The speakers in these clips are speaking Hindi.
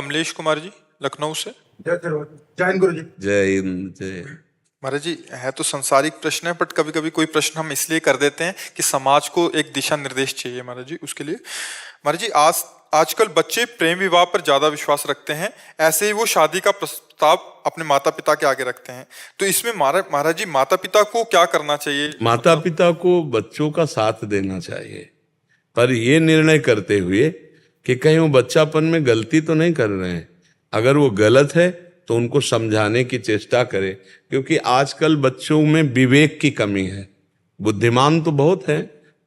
कमलेश कुमार जी, लखनऊ से। जय हिंद गुरु जी। जय हिंद जय। महाराज जी, है तो संसारिक प्रश्न है, बट कभी कभी कोई प्रश्न हम इसलिए कर देते हैं कि समाज को एक दिशा निर्देश चाहिए महाराज जी, उसके लिए। महाराज जी, आजकल बच्चे प्रेम विवाह पर ज्यादा विश्वास रखते हैं, ऐसे ही वो शादी का प्रस्ताव अपने माता पिता के आगे रखते हैं। तो इसमें महाराज जी, माता पिता को क्या करना चाहिए? माता पिता को बच्चों का साथ देना चाहिए, पर ये निर्णय करते हुए कि कहीं वो बच्चापन में गलती तो नहीं कर रहे हैं। अगर वो गलत है तो उनको समझाने की चेष्टा करें, क्योंकि आजकल बच्चों में विवेक की कमी है। बुद्धिमान तो बहुत है,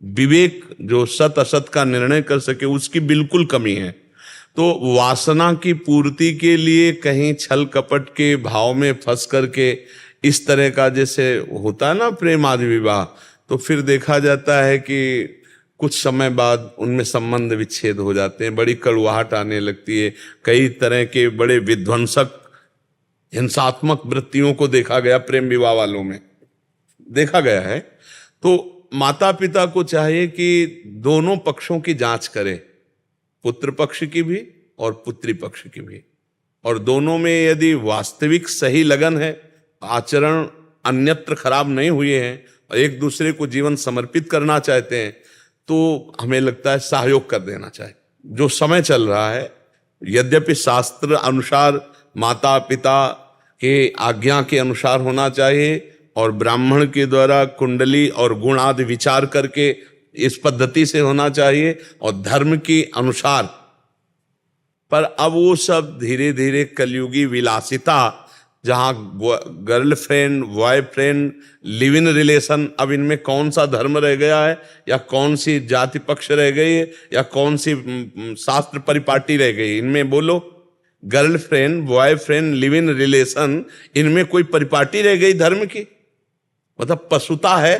विवेक जो सत असत का निर्णय कर सके उसकी बिल्कुल कमी है। तो वासना की पूर्ति के लिए कहीं छल कपट के भाव में फंस करके इस तरह का जैसे होता है ना प्रेम आदि विवाह, तो फिर देखा जाता है कि कुछ समय बाद उनमें संबंध विच्छेद हो जाते हैं, बड़ी कड़वाहट आने लगती है। कई तरह के बड़े विध्वंसक हिंसात्मक वृत्तियों को देखा गया, प्रेम विवाह वालों में देखा गया है। तो माता पिता को चाहिए कि दोनों पक्षों की जांच करें, पुत्र पक्ष की भी और पुत्री पक्ष की भी, और दोनों में यदि वास्तविक सही लगन है, आचरण अन्यत्र खराब नहीं हुए हैं और एक दूसरे को जीवन समर्पित करना चाहते हैं, तो हमें लगता है सहयोग कर देना चाहिए। जो समय चल रहा है, यद्यपि शास्त्र अनुसार माता पिता के आज्ञा के अनुसार होना चाहिए और ब्राह्मण के द्वारा कुंडली और गुण आदि विचार करके इस पद्धति से होना चाहिए और धर्म के अनुसार, पर अब वो सब धीरे धीरे कलयुगी विलासिता, जहां girlfriend boyfriend live in relation, अब इनमें कौन सा धर्म रह गया है या कौन सी जाति पक्ष रह गई है या कौन सी शास्त्र परिपाटी रह गई? इनमें बोलो, girlfriend boyfriend live in relation, इनमें कोई परिपाटी रह गई धर्म की? मतलब पशुता है।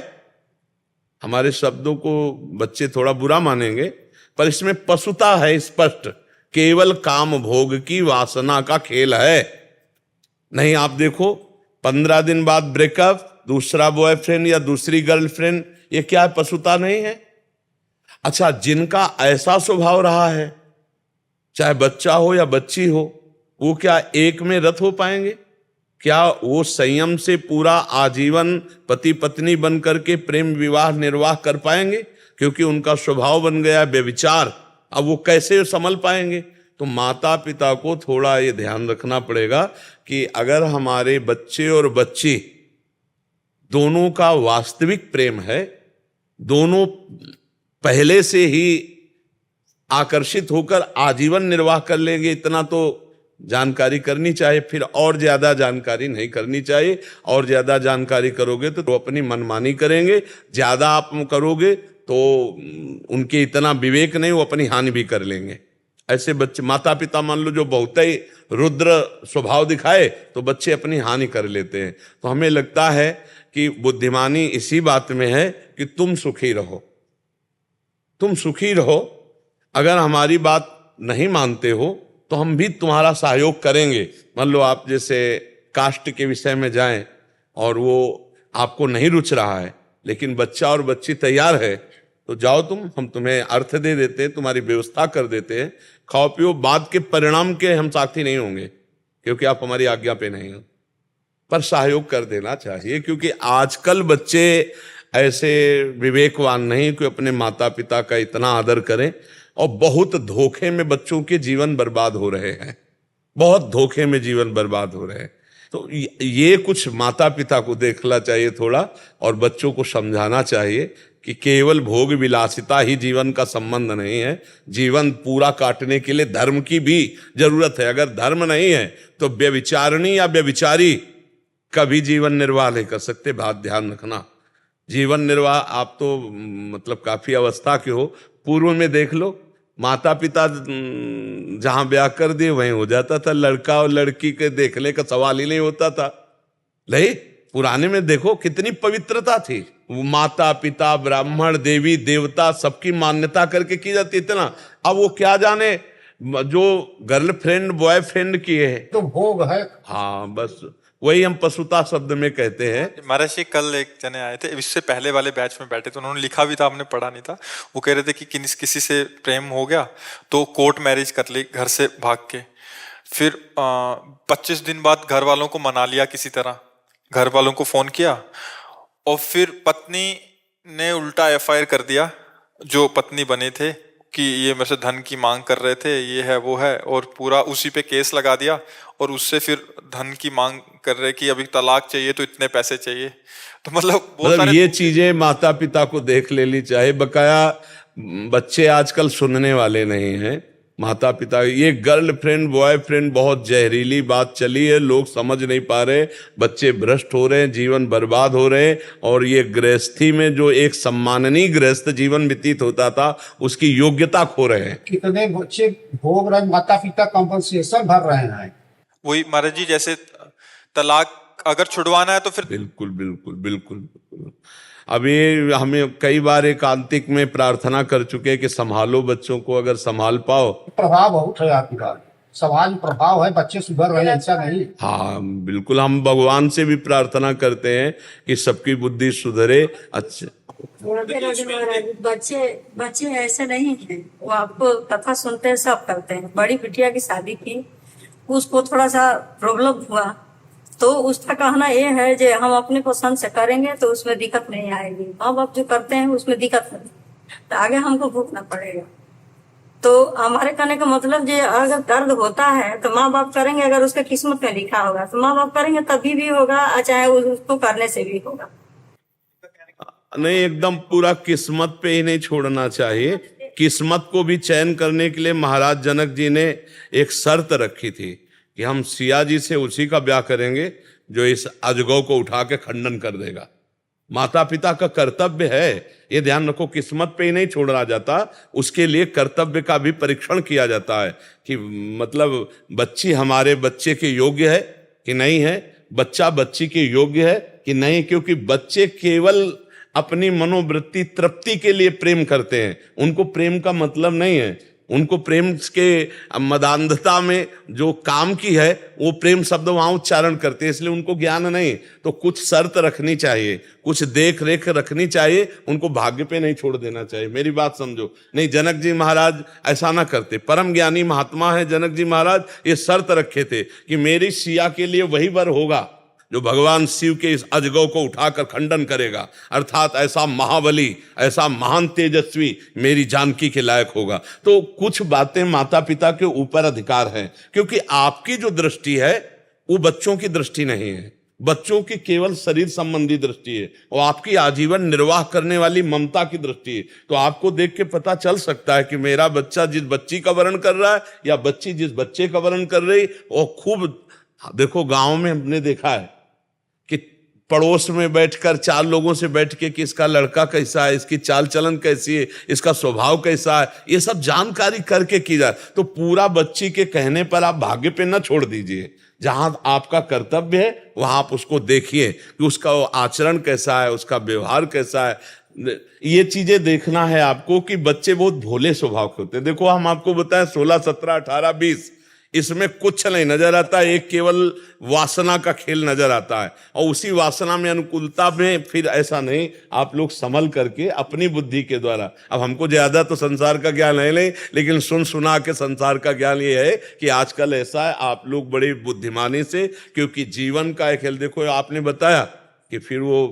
हमारे शब्दों को बच्चे थोड़ा बुरा मानेंगे, पर इसमें पशुता है स्पष्ट। केवल काम भोग की वासना का खेल है। नहीं, आप देखो 15 दिन बाद ब्रेकअप, दूसरा बॉयफ्रेंड या दूसरी गर्लफ्रेंड, ये क्या है? पशुता नहीं है? अच्छा, जिनका ऐसा स्वभाव रहा है, चाहे बच्चा हो या बच्ची हो, वो क्या एक में रत हो पाएंगे? क्या वो संयम से पूरा आजीवन पति पत्नी बन करके प्रेम विवाह निर्वाह कर पाएंगे? क्योंकि उनका स्वभाव बन गया व्यभिचार। अब वो कैसे संभल पाएंगे? तो माता पिता को थोड़ा ये ध्यान रखना पड़ेगा कि अगर हमारे बच्चे और बच्ची दोनों का वास्तविक प्रेम है, दोनों पहले से ही आकर्षित होकर आजीवन निर्वाह कर लेंगे, इतना तो जानकारी करनी चाहिए। फिर और ज्यादा जानकारी नहीं करनी चाहिए। और ज्यादा जानकारी करोगे तो अपनी मनमानी करेंगे, ज्यादा आप करोगे तो उनके इतना विवेक नहीं, वो अपनी हानि भी कर लेंगे। ऐसे बच्चे, माता पिता मान लो जो बहुत ही रुद्र स्वभाव दिखाए तो बच्चे अपनी हानि कर लेते हैं। तो हमें लगता है कि बुद्धिमानी इसी बात में है कि तुम सुखी रहो, तुम सुखी रहो। अगर हमारी बात नहीं मानते हो तो हम भी तुम्हारा सहयोग करेंगे। मान लो आप जैसे कास्ट के विषय में जाएं और वो आपको नहीं रुच रहा है, लेकिन बच्चा और बच्ची तैयार है, तो जाओ तुम, हम तुम्हें अर्थ दे देते हैं, तुम्हारी व्यवस्था कर देते हैं, खाओ पियो। बाद के परिणाम के हम साथी नहीं होंगे क्योंकि आप हमारी आज्ञा पे नहीं हो, पर सहयोग कर देना चाहिए। क्योंकि आजकल बच्चे ऐसे विवेकवान नहीं कि अपने माता पिता का इतना आदर करें, और बहुत धोखे में बच्चों के जीवन बर्बाद हो रहे हैं, बहुत धोखे में जीवन बर्बाद हो रहे हैं। तो ये कुछ माता पिता को देखना चाहिए थोड़ा, और बच्चों को समझाना चाहिए कि केवल भोग विलासिता ही जीवन का संबंध नहीं है। जीवन पूरा काटने के लिए धर्म की भी जरूरत है। अगर धर्म नहीं है तो व्यभिचारिणी या व्यभिचारी कभी जीवन निर्वाह नहीं कर सकते। बात ध्यान रखना। जीवन निर्वाह आप तो मतलब काफी अवस्था के हो, पूर्व में देख लो, माता पिता जहां ब्याह कर दिए वहीं हो जाता था। लड़का और लड़की के देखने का सवाल ही नहीं होता था। नहीं, पुराने में देखो कितनी पवित्रता थी। माता पिता ब्राह्मण देवी देवता सबकी मान्यता करके की जाती। इतना अब वो क्या जाने, जो गर्लफ्रेंड बॉयफ्रेंड की है तो भोग है। हाँ, बस वही हम पशुता शब्द में कहते हैं। महाराज जी, कल एक जने आए थे, इससे पहले वाले बैच में बैठे थे, उन्होंने लिखा भी था, हमने पढ़ा नहीं था। वो कह रहे थे कि किसी से प्रेम हो गया तो कोर्ट मैरिज कर ली घर से भाग के। फिर 25 दिन बाद घर वालों को मना लिया किसी तरह, घर वालों को फोन किया और फिर पत्नी ने उल्टा एफआईआर कर दिया जो पत्नी बने थे कि ये मेरे से धन की मांग कर रहे थे, ये है वो है, और पूरा उसी पे केस लगा दिया और उससे फिर धन की मांग कर रहे कि अभी तलाक चाहिए तो इतने पैसे चाहिए। तो मतलब बहुत सारे ये चीजें माता पिता को देख लेनी चाहिए। बकाया बच्चे आजकल सुनने वाले नहीं हैं। माता पिता, ये गर्लफ्रेंड बॉयफ्रेंड बहुत जहरीली बात चली है, लोग समझ नहीं पा रहे, बच्चे भ्रष्ट हो रहे हैं, जीवन बर्बाद हो रहे हैं। और ये गृहस्थी में जो एक सम्माननीय गृहस्थ जीवन व्यतीत होता था उसकी योग्यता खो रहे हैं। कितने बच्चे भोग रहे, माता पिता कंपनसेशन भर रहे हैं। वही महाराज जी, जैसे तलाक अगर छुड़वाना है तो फिर बिल्कुल बिल्कुल बिल्कुल बिल्कुल। अभी हमें कई बार एकांतिक में प्रार्थना कर चुके हैं कि संभालो बच्चों को, अगर संभाल पाओ। प्रभाव बहुत है आपकी बात, समाज प्रभाव है, बच्चे सुधर रहे हैं, ऐसा नहीं। हाँ बिल्कुल, हम भगवान से भी प्रार्थना करते हैं कि सबकी बुद्धि सुधरे। अच्छा, बच्चे ऐसे नहीं हैं, वो आपको कथा सुनते हैं, सब करते हैं। बड़ी बिटिया की शादी की, उसको थोड़ा सा प्रॉब्लम हुआ तो उसका कहना ये है कि हम अपने पसंद से करेंगे तो उसमें दिक्कत नहीं आएगी, माँ बाप जो करते हैं उसमें दिक्कत नहीं, तो आगे हमको भुगतना पड़ेगा। तो हमारे कहने का मतलब ये, अगर दर्द होता है तो माँ बाप करेंगे, अगर उसके किस्मत में लिखा होगा तो माँ बाप करेंगे, तभी भी होगा, चाहे उसको करने से भी होगा। नहीं, एकदम पूरा किस्मत पे ही नहीं छोड़ना चाहिए। किस्मत को भी चयन करने के लिए महाराज जनक जी ने एक शर्त रखी थी कि हम सिया जी से उसी का ब्याह करेंगे जो इस अजगौ को उठा के खंडन कर देगा। माता पिता का कर्तव्य है, ये ध्यान रखो, किस्मत पे ही नहीं छोड़ा जाता, उसके लिए कर्तव्य का भी परीक्षण किया जाता है कि मतलब बच्ची हमारे बच्चे के योग्य है कि नहीं है, बच्चा बच्ची के योग्य है कि नहीं। क्योंकि बच्चे केवल अपनी मनोवृत्ति तृप्ति के लिए प्रेम करते हैं, उनको प्रेम का मतलब नहीं है। उनको प्रेम के मदान्धता में जो काम की है वो प्रेम शब्द वहां उच्चारण करते हैं, इसलिए उनको ज्ञान नहीं। तो कुछ शर्त रखनी चाहिए, कुछ देख रेख रखनी चाहिए, उनको भाग्य पे नहीं छोड़ देना चाहिए। मेरी बात समझो। नहीं, जनक जी महाराज ऐसा ना करते, परम ज्ञानी महात्मा है जनक जी महाराज, ये शर्त रखे थे कि मेरी सिया के लिए वही वर होगा जो भगवान शिव के इस अजगौ को उठाकर खंडन करेगा, अर्थात ऐसा महाबली, ऐसा महान तेजस्वी मेरी जानकी के लायक होगा। तो कुछ बातें माता पिता के ऊपर अधिकार है, क्योंकि आपकी जो दृष्टि है वो बच्चों की दृष्टि नहीं है, बच्चों की केवल शरीर संबंधी दृष्टि है, और आपकी आजीवन निर्वाह करने वाली ममता की दृष्टि है। तो आपको देख के पता चल सकता है कि मेरा बच्चा जिस बच्ची का वर्ण कर रहा है या बच्ची जिस बच्चे का वर्ण कर रही, और खूब देखो गांव में हमने देखा है कि पड़ोस में बैठकर चार लोगों से बैठ के कि इसका लड़का कैसा है, इसकी चाल चलन कैसी है, इसका स्वभाव कैसा है, ये सब जानकारी करके की जाए। तो पूरा बच्ची के कहने पर आप भाग्य पे न छोड़ दीजिए, जहां आपका कर्तव्य है वहां आप उसको देखिए कि उसका आचरण कैसा है, उसका व्यवहार कैसा है। ये चीजें देखना है आपको कि बच्चे बहुत भोले स्वभाव के होते हैं। देखो हम आपको बताएं 16, 17, 18, 20 इसमें कुछ नहीं नजर आता, एक केवल वासना का खेल नजर आता है, और उसी वासना में अनुकूलता में फिर ऐसा नहीं, आप लोग संभल करके अपनी बुद्धि के द्वारा। अब हमको ज्यादा तो संसार का ज्ञान है नहीं, लेकिन सुन सुना के संसार का ज्ञान ये है कि आजकल ऐसा है, आप लोग बड़ी बुद्धिमानी से, क्योंकि जीवन का एक खेल, देखो आपने बताया कि फिर वो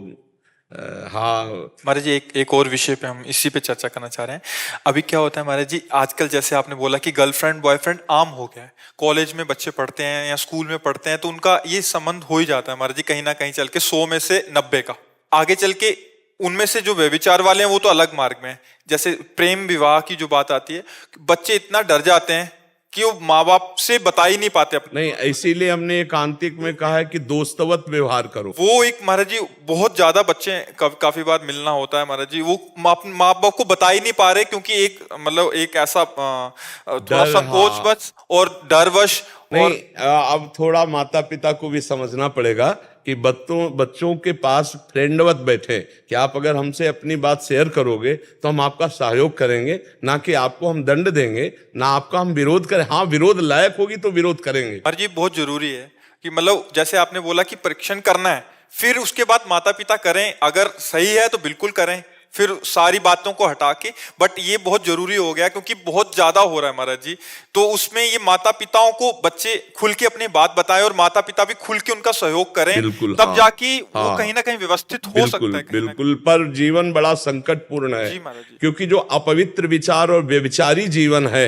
हाँ महाराज जी, एक और विषय पे हम इसी पे चर्चा करना चाह रहे हैं। अभी क्या होता है महाराज जी, आजकल जैसे आपने बोला कि गर्लफ्रेंड बॉयफ्रेंड आम हो गया है, कॉलेज में बच्चे पढ़ते हैं या स्कूल में पढ़ते हैं तो उनका ये संबंध हो ही जाता है महाराज जी, कहीं ना कहीं चल के 100 में से 90 का। आगे चल के उनमें से जो व्यभिचार वाले हैं वो तो अलग मार्ग में है। जैसे प्रेम विवाह की जो बात आती है, बच्चे इतना डर जाते हैं कि वो माँ बाप से बता ही नहीं पाते अपने। नहीं, इसीलिए हमने एकांतिक में कहा है कि दोस्तवत व्यवहार करो। वो एक महाराज जी बहुत ज्यादा बच्चे काफी बार मिलना होता है महाराज जी, वो माँ बाप को बता ही नहीं पा रहे, क्योंकि एक मतलब एक ऐसा थोड़ा संकोच बस और डरवश। नहीं, अब थोड़ा माता पिता को भी समझना पड़ेगा कि बच्चों के पास फ्रेंडवत बैठे कि आप अगर हमसे अपनी बात शेयर करोगे तो हम आपका सहयोग करेंगे, ना कि आपको हम दंड देंगे, ना आपका हम विरोध करें। हाँ, विरोध लायक होगी तो विरोध करेंगे। पर जी बहुत जरूरी है कि मतलब जैसे आपने बोला कि परीक्षण करना है, फिर उसके बाद माता पिता करें, अगर सही है तो बिल्कुल करें, फिर सारी बातों को हटा के, बट ये बहुत जरूरी हो गया क्योंकि बहुत ज्यादा हो रहा है महाराज जी। तो उसमें ये माता पिताओं को बच्चे खुल के अपनी बात बताएं और माता पिता भी खुल के उनका सहयोग करें, बिल्कुल, तब हाँ, जाके वो हाँ, कहीं ना कहीं व्यवस्थित हो बिल्कुल सकता है कहीं ना बिल्कुल। पर जीवन बड़ा संकटपूर्ण है, जी महाराज जी। क्योंकि जो अपवित्र विचार और व्यभिचारी जीवन है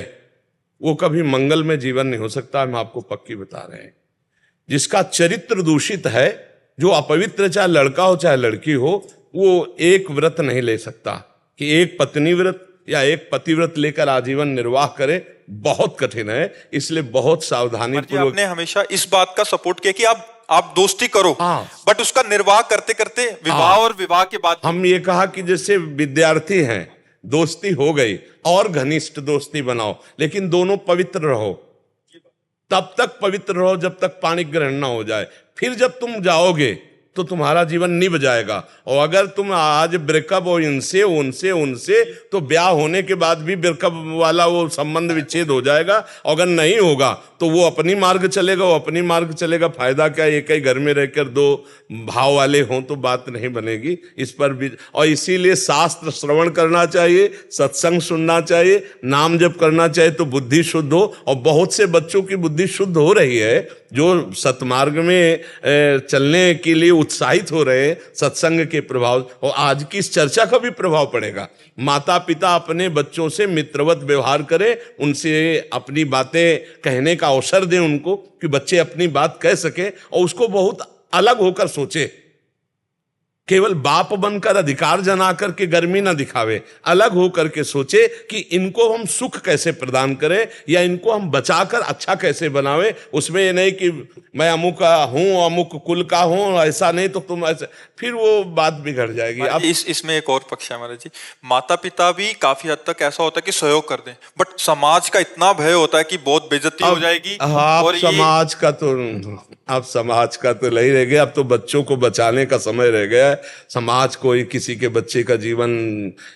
वो कभी मंगलमय जीवन नहीं हो सकता। हम आपको पक्की बता रहे हैं। जिसका चरित्र दूषित है, जो अपवित्र, चाहे लड़का हो चाहे लड़की हो, वो एक व्रत नहीं ले सकता कि एक पत्नी व्रत या एक पतिव्रत लेकर आजीवन निर्वाह करे। बहुत कठिन है, इसलिए बहुत सावधानी महाराज जी, पूर्वक। आपने हमेशा इस बात का सपोर्ट किया कि आप दोस्ती करो, हाँ। बट उसका निर्वाह करते करते विवाह हाँ। और विवाह के बाद हम ये कहा कि जैसे विद्यार्थी हैं, दोस्ती हो गई और घनिष्ठ दोस्ती बनाओ, लेकिन दोनों पवित्र रहो। तब तक पवित्र रहो जब तक पाणी ग्रहण ना हो जाए। फिर जब तुम जाओगे तो तुम्हारा जीवन निभ जाएगा। और अगर तुम आज ब्रेकअप हो इनसे उनसे उनसे, तो ब्याह होने के बाद भी ब्रेकअप वाला वो संबंध विच्छेद हो जाएगा। अगर नहीं होगा तो वो अपनी मार्ग चलेगा, वो अपनी मार्ग चलेगा। फायदा क्या, एक ही घर में रहकर दो भाव वाले हों तो बात नहीं बनेगी। इस पर भी, और इसीलिए शास्त्र श्रवण करना चाहिए, सत्संग सुनना चाहिए, नाम जप करना चाहिए तो बुद्धि शुद्ध हो। और बहुत से बच्चों की बुद्धि शुद्ध हो रही है जो सतमार्ग में चलने के लिए उत्साहित हो रहे हैं सत्संग के प्रभाव। और आज की इस चर्चा का भी प्रभाव पड़ेगा। माता पिता अपने बच्चों से मित्रवत व्यवहार करें, उनसे अपनी बातें कहने का अवसर दें उनको, कि बच्चे अपनी बात कह सके और उसको बहुत अलग होकर सोचे। केवल बाप बनकर अधिकार जना करके गर्मी ना दिखावे, अलग होकर के सोचे कि इनको हम सुख कैसे प्रदान करें या इनको हम बचाकर अच्छा कैसे बनावे। उसमें ये नहीं कि मैं अमुक का हूं, अमुक कुल का हूं, ऐसा नहीं तो तुम ऐसे, फिर वो बात बिगड़ जाएगी। अब इसमें एक और पक्ष है महाराज जी, माता पिता भी काफी हद तक ऐसा होता है कि सहयोग कर दें, बट समाज का इतना भय होता है कि बहुत बेइज्जती हो जाएगी। और समाज का तो, अब समाज का तो नहीं रह गया, अब तो बच्चों को बचाने का समय रह गया है। समाज कोई किसी के बच्चे का जीवन,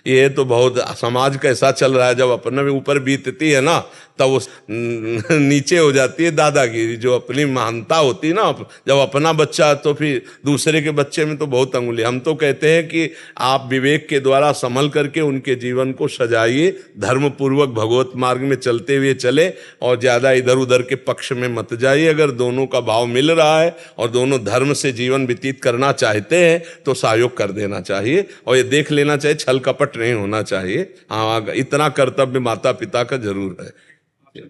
ये तो बहुत, समाज कैसा चल रहा है, जब अपने ऊपर बीतती है ना तब वो नीचे हो जाती है दादागिरी। जो अपनी महानता होती है ना, जब अपना बच्चा तो फिर दूसरे के बच्चे में तो बहुत अंगुली। हम तो कहते हैं कि आप विवेक के द्वारा संभल करके उनके जीवन को सजाइए, धर्म पूर्वक भगवत मार्ग में चलते हुए चले और ज्यादा इधर उधर के पक्ष में मत जाइए। अगर दोनों का भाव मिल रहा है और दोनों धर्म से जीवन व्यतीत करना चाहते हैं तो सहयोग कर देना चाहिए। और ये देख लेना चाहिए, छल कपट नहीं होना चाहिए। हाँ, इतना कर्तव्य माता पिता का जरूर है।